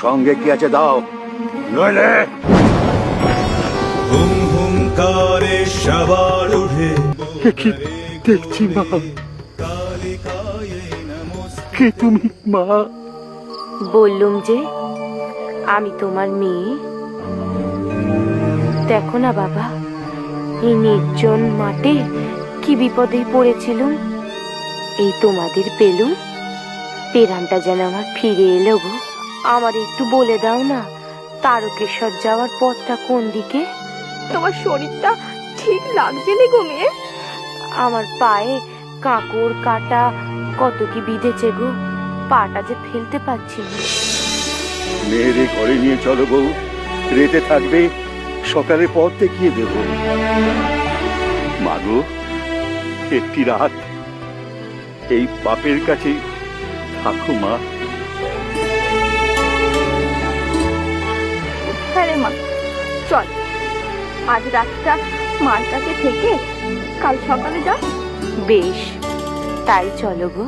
সঙ্গে কি আছে দাও, নইলে হুম হুম করে সবার উঠে কি দেখছি মা? কে তুমি মা? বললুম যে আমি তোমার মেয়ে। দেখো না বাবা, এই নির্জন মাঠে কি বিপদে পড়েছিলুম, এই তোমাদের পেলুম। পেরানটা যেন আমার ফিরে এলো গো। আমার একটু বলে দাও না, তারকেশ্বর যাওয়ার পথটা কোন দিকে? তোমার শরীরটা ঠিক লাগছে নি গো মেয়ে? আমার পায়ে কাঁকড় কাটা কত কি বিঁধেছে গো, পাটা যে ফেলতে পারছি না। মেয়েরে ঘরে নিয়ে চলো বউ, রেতে থাকবে, সকালে পথ দেখিয়ে দেব। মাগো, একটি রাত এই বাপের কাছে থাকো মা। হ্যাঁ রে মা, চল আজ রাতটা মার কাছে থেকে কাল সকালে যা। বেশ, তাই চলো গো।